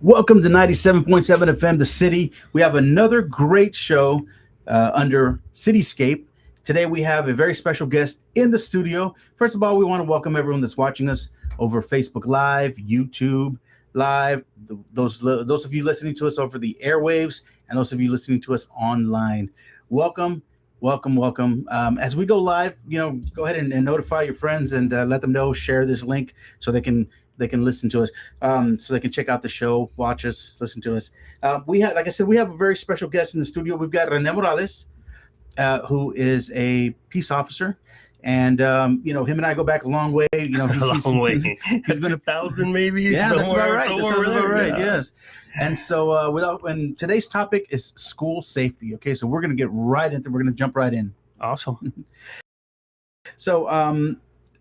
Welcome to 97.7 FM, The City. We have another great show under Cityscape. Today we have a very special guest in the studio. First of all, we want to welcome everyone that's watching us over Facebook Live, YouTube Live, those of you listening to us over the airwaves, and those of you listening to us online. Welcome, welcome, welcome. As we go live, go ahead and notify your friends and let them know, share this link so they can listen to us, so they can check out the show, watch us, listen to us. We have, like I said, we have a very special guest in the studio. We've got Rene Morales, who is a peace officer, and him and I go back a long way. A long way. He's been 2000 maybe. Yeah, that's about right. That sounds about right. Yes. And so, and today's topic is school safety. Okay, so we're gonna get right into. We're gonna jump right in. Awesome. So,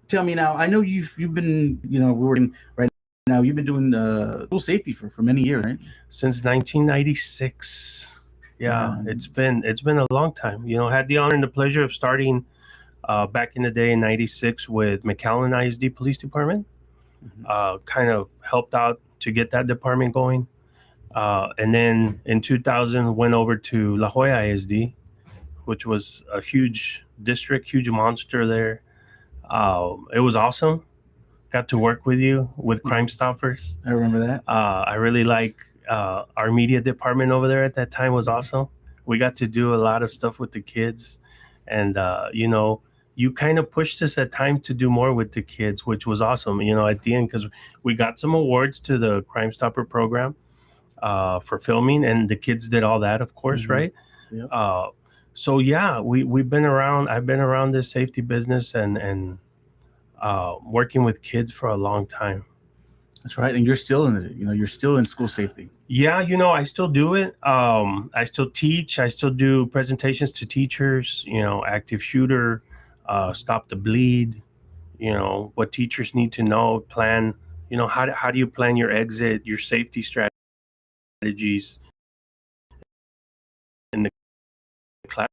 tell me now. I know you've been we're working right now. You've been doing school safety for many years, right? Since 1996. Yeah, it's been a long time. I had the honor and the pleasure of starting back in the day in '96 with McAllen ISD Police Department. Kind of helped out to get that department going, and then in 2000 went over to La Jolla ISD, which was a huge district, huge monster there. It was awesome. Got to work with you with Crime Stoppers. I remember that. I really like our media department over there at that time was awesome. We got to do a lot of stuff with the kids, and you kind of pushed us at time to do more with the kids, which was awesome. At the end, because we got some awards to the Crime Stopper program for filming, and the kids did all that, of course, right? Yep. So yeah, we've been around. I've been around this safety business and working with kids for a long time. That's right, and you're still in it. You're still in school safety. Yeah, I still do it. I still teach. I still do presentations to teachers. Active shooter, stop the bleed. What teachers need to know, plan. How do you plan your exit, your safety strategies in the classroom.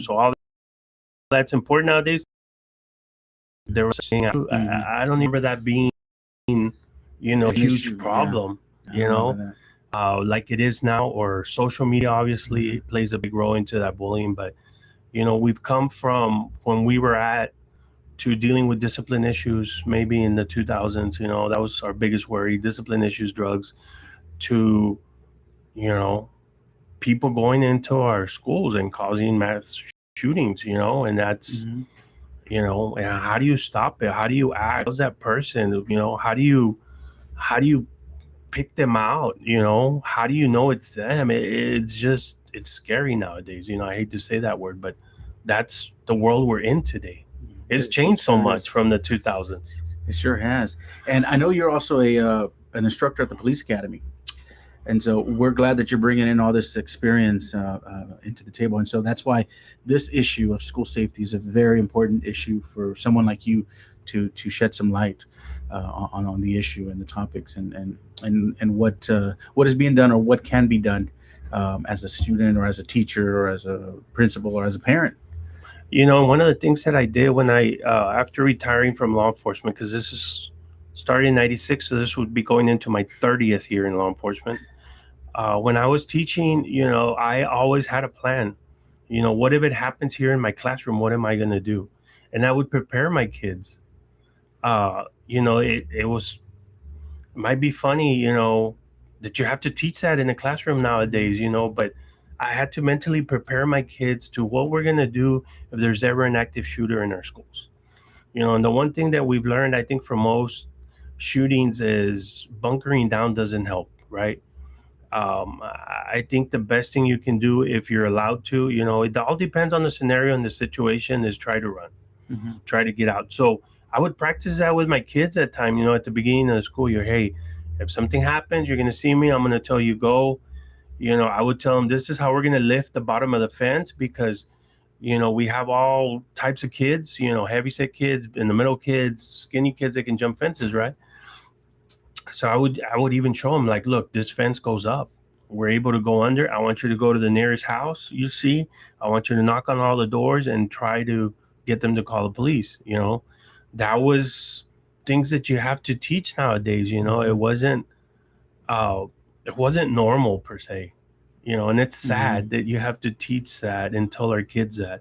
So all that's important nowadays. There was a thing, I don't remember that being, a huge problem, like it is now, or social media obviously plays a big role into that bullying. But, we've come from when we were at to dealing with discipline issues, maybe in the 2000s, that was our biggest worry, discipline issues, drugs, to, people going into our schools and causing mass shootings, and that's, how do you stop it? How do you act? How's that person? How do you pick them out? How do you know it's them? It's scary nowadays. I hate to say that word, but that's the world we're in today. It's changed so much from the 2000s. It sure has. And I know you're also an instructor at the police academy. And so we're glad that you're bringing in all this experience into the table. And so that's why this issue of school safety is a very important issue for someone like you to shed some light on the issue and the topics and what is being done or what can be done as a student or as a teacher or as a principal or as a parent. One of the things that I did when I after retiring from law enforcement, because this is started in '96, so this would be going into my 30th year in law enforcement. When I was teaching, I always had a plan. What if it happens here in my classroom? What am I going to do? And I would prepare my kids. It might be funny, that you have to teach that in a classroom nowadays, but I had to mentally prepare my kids to what we're going to do if there's ever an active shooter in our schools. And the one thing that we've learned, I think, from most shootings is bunkering down doesn't help, right? I think the best thing you can do, if you're allowed to, it all depends on the scenario and the situation, is try to run, try to get out. So I would practice that with my kids at time, at the beginning of the school year. Hey, if something happens, you're going to see me. I'm going to tell you go. I would tell them this is how we're going to lift the bottom of the fence, because, we have all types of kids, heavy set kids, in the middle kids, skinny kids that can jump fences, right? So I would even show them, like, look, this fence goes up. We're able to go under. I want you to go to the nearest house you see. I want you to knock on all the doors and try to get them to call the police. That was things that you have to teach nowadays. You know, uh, it wasn't normal per se. You know, and it's sad that you have to teach that and tell our kids that.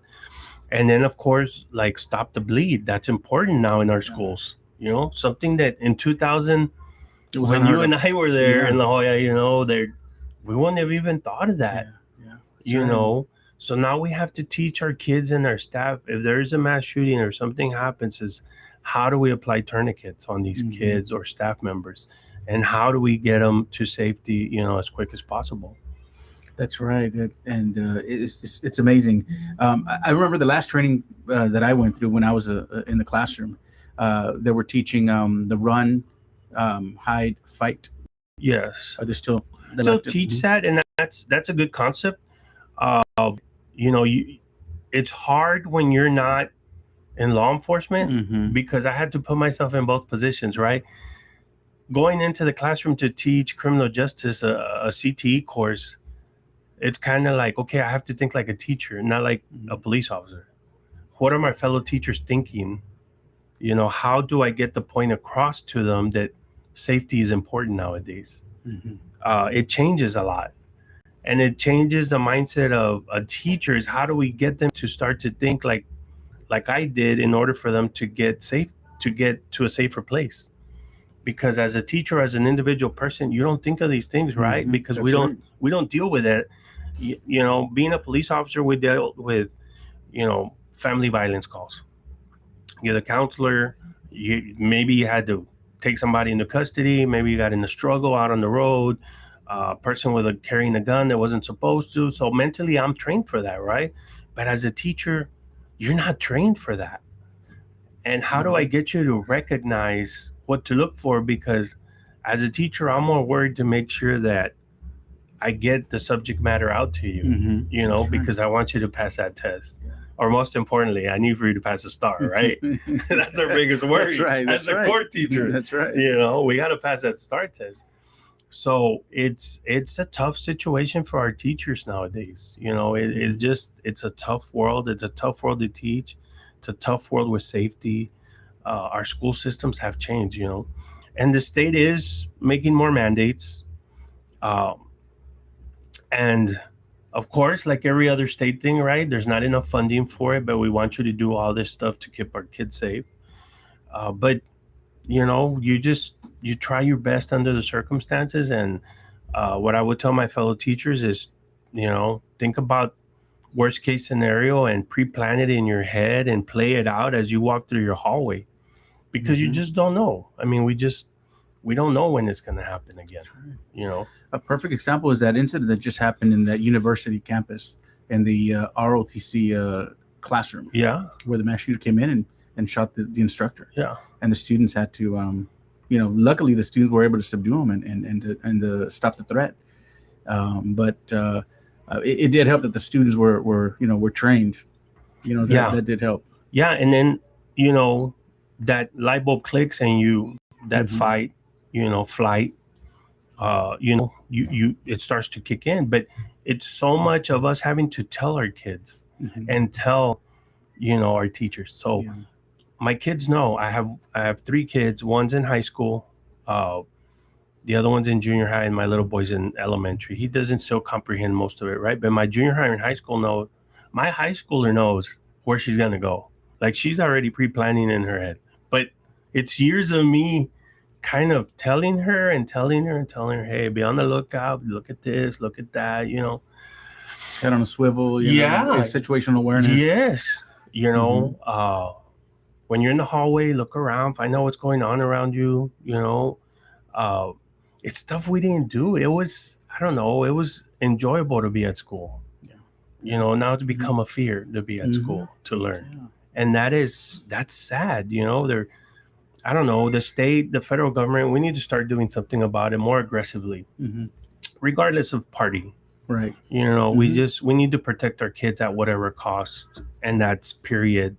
And then, of course, like stop the bleed. That's important now in our schools. You know, something that in 2000, when you and I were there in La Jolla, you know, we wouldn't have even thought of that. You know, so now we have to teach our kids and our staff, if there is a mass shooting or something happens, is how do we apply tourniquets on these kids or staff members, and how do we get them to safety, you know, as quick as possible. That's right, and it's amazing. I remember the last training that I went through when I was in the classroom. They were teaching the run, hide, fight. Yes. Are they still? So teach that, and that's a good concept. You know, it's hard when you're not in law enforcement because I had to put myself in both positions, right? Going into the classroom to teach criminal justice, a CTE course, it's kind of like, okay, I have to think like a teacher, not like a police officer. What are my fellow teachers thinking? You know, how do I get the point across to them that safety is important nowadays? It changes a lot. And it changes the mindset of teachers. How do we get them to start to think like I did in order for them to get to a safer place? Because as a teacher, as an individual person, you don't think of these things, right? Because we don't deal with it. You know, being a police officer, we dealt with, you know, family violence calls. You're the counselor. Maybe you had to take somebody into custody. Maybe you got in a struggle out on the road. Person carrying a gun that wasn't supposed to. So mentally, I'm trained for that, right? But as a teacher, you're not trained for that. And how do I get you to recognize what to look for? Because as a teacher, I'm more worried to make sure that I get the subject matter out to you, you know, because I want you to pass that test. Or most importantly, I need for you to pass a star, right? That's our biggest worry. That's right. As a court teacher. That's right. You know, we got to pass that STAR test. So it's a tough situation for our teachers nowadays. You know, it's a tough world. It's a tough world to teach. It's a tough world with safety. Our school systems have changed, you know, and the state is making more mandates. And of course, like every other state thing, right? There's not enough funding for it, but we want you to do all this stuff to keep our kids safe. But you know, you try your best under the circumstances. And what I would tell my fellow teachers is, you know, think about worst case scenario and pre-plan it in your head and play it out as you walk through your hallway, because you just don't know. I mean, we don't know when it's going to happen again. You know, a perfect example is that incident that just happened in that university campus in the ROTC classroom. Yeah, where the mass shooter came in and shot the instructor. Yeah, and the students had to, you know, luckily the students were able to subdue him and stop the threat. But it did help that the students were trained. You know, that did help. Yeah, and then, you know, that light bulb clicks and that fight, you know, flight, you know, it starts to kick in. But it's so much of us having to tell our kids and tell, you know, our teachers. So my kids know. I have 3 kids. One's in high school, the other one's in junior high, and my little boy's in elementary. He doesn't still comprehend most of it, right? But my junior high and high school know. My high schooler knows where she's gonna go. Like, she's already pre-planning in her head. But it's years of me kind of telling her, hey, be on the lookout, look at this, look at that, you know. Head on a swivel, you know, situational awareness. Yes. You know, when you're in the hallway, look around, find out what's going on around you, you know. It's stuff we didn't do. It was, I don't know, it was enjoyable to be at school. You know, now it's become a fear to be at school, to learn. And that's sad, you know. I don't know, the state, the federal government, we need to start doing something about it more aggressively, regardless of party. Right. You know, we need to protect our kids at whatever cost. And that's period.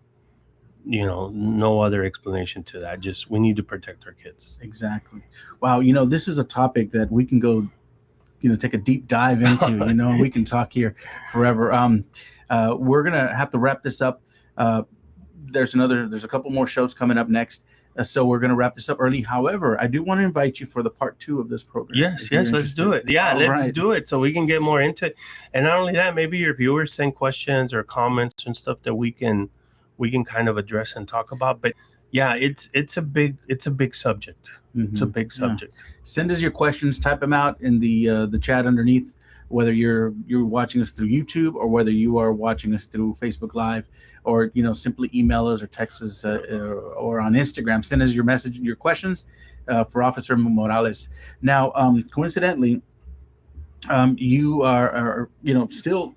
You know, no other explanation to that. Just, we need to protect our kids. Exactly. Wow. You know, this is a topic that we can go, you know, take a deep dive into, you know, and we can talk here forever. We're going to have to wrap this up. There's a couple more shows coming up next. So we're going to wrap this up early. However, I do want to invite you for the part 2 of this program. Yes, let's do it. Yeah, let's do it so we can get more into it. And not only that, maybe your viewers send questions or comments and stuff that we can kind of address and talk about. But yeah, it's a big subject. It's a big subject. Yeah. Send us your questions. Type them out in the chat underneath. Whether you're watching us through YouTube or whether you are watching us through Facebook Live, or simply email us or text us or on Instagram, send us your questions for Officer Morales. Now, coincidentally, you are still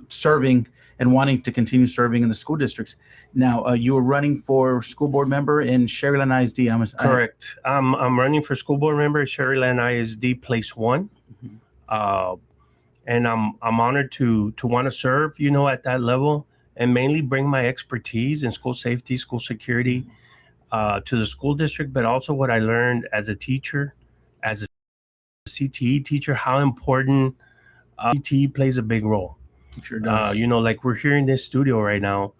serving and wanting to continue serving in the school districts. Now, you are running for school board member in Sherryland ISD. Correct. I'm running for school board member at Sherryland ISD Place 1. And I'm honored to want to serve, at that level, and mainly bring my expertise in school safety, school security to the school district, but also what I learned as a teacher, as a CTE teacher, how important CTE plays a big role. It sure does. Like we're here in this studio right now,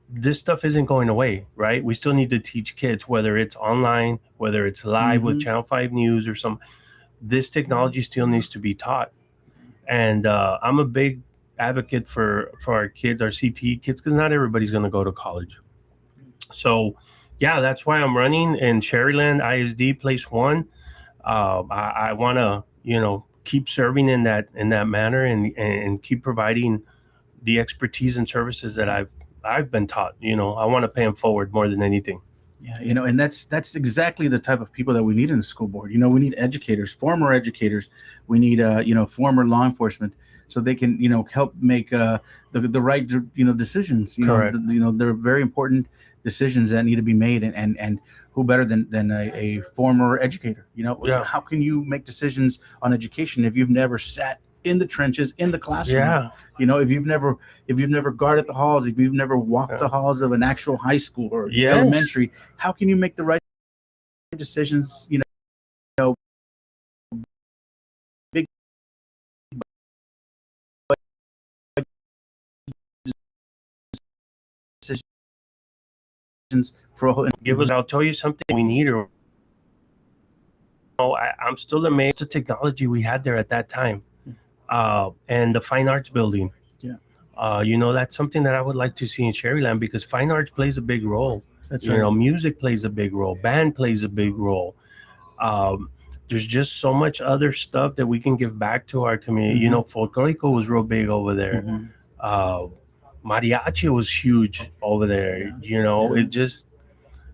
this stuff isn't going away, right? We still need to teach kids, whether it's online, whether it's live with Channel 5 News or some. This technology still needs to be taught. And I'm a big advocate for our kids, our CTE kids, because not everybody's going to go to college. So, yeah, that's why I'm running in Sherryland ISD Place 1. I want to, keep serving in that manner and keep providing the expertise and services that I've been taught. I want to pay them forward more than anything. Yeah, and that's exactly the type of people that we need in the school board. We need educators, former educators. We need former law enforcement, so they can help make the right decisions. Correct. There are very important decisions that need to be made, and who better than a former educator? How can you make decisions on education if you've never sat in the trenches, in the classroom? Yeah. If you've never guarded the halls, if you've never walked the halls of an actual high school or elementary, how can you make the right decisions? Big decisions for a whole. I'll tell you something we need. I'm still amazed at the technology we had there at that time. And the Fine Arts Building. Yeah. That's something that I would like to see in Sherryland, because fine arts plays a big role. That's right. Music plays a big role. Band plays a big role. There's just so much other stuff that we can give back to our community. Folklorico was real big over there. Mariachi was huge over there. It's just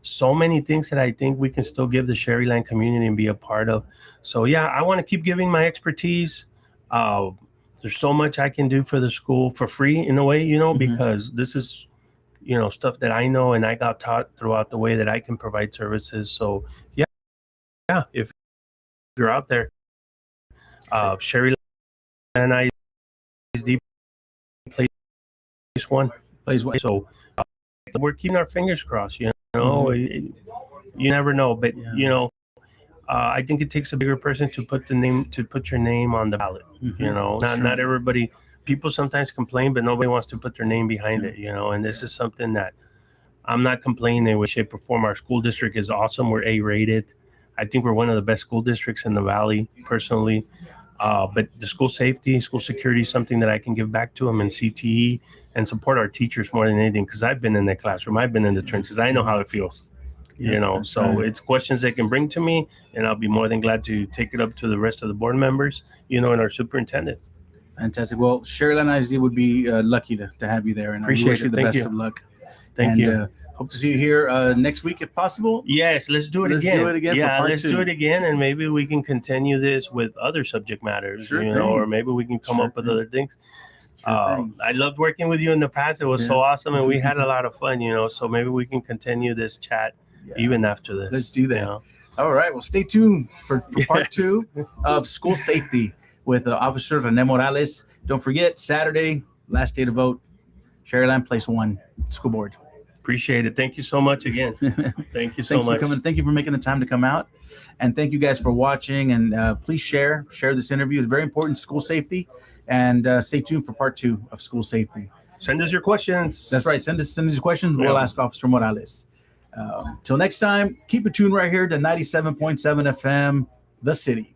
so many things that I think we can still give the Sherryland community and be a part of. So, yeah, I want to keep giving my expertise. There's so much I can do for the school for free in a way, because this is, stuff that I know and I got taught throughout the way that I can provide services. So yeah, if you're out there, Sherryland ISD Place 1. So we're keeping our fingers crossed, you never know, but I think it takes a bigger person to put your name on the ballot. Not everybody. People sometimes complain, but nobody wants to put their name behind it. And this is something that I'm not complaining in any way, shape, or form. Our school district is awesome. We're A-rated. I think we're one of the best school districts in the Valley, personally. But the school safety, school security is something that I can give back to them, and CTE, and support our teachers more than anything, because I've been in the classroom. I've been in the trenches. I know how it feels. So it's questions they can bring to me, and I'll be more than glad to take it up to the rest of the board members, and our superintendent. Fantastic. Well, Sherryland ISD would be lucky to have you there, and Appreciate I wish you the best of luck. Thank you. Hope to see you here next week if possible. Yes, let's do it again. Let's do it again. Yeah, let's do it again, and maybe we can continue this with other subject matters, or maybe we can come up with other things. I loved working with you in the past. It was so awesome, and we had a lot of fun, so maybe we can continue this chat even after this. Let's do that. All right. Well, stay tuned for part 2 of school safety with Officer Rene Morales. Don't forget, Saturday, last day to vote, Sherryland Place 1 School Board. Appreciate it. Thank you so much again. Thank you so much. Thanks for coming. Thank you for making the time to come out. And thank you guys for watching. And please share this interview. It's very important, school safety. And stay tuned for part 2 of school safety. Send us your questions. That's right. Send us your questions. We'll ask Officer Morales. Till next time, keep it tuned right here to 97.7 FM, The City.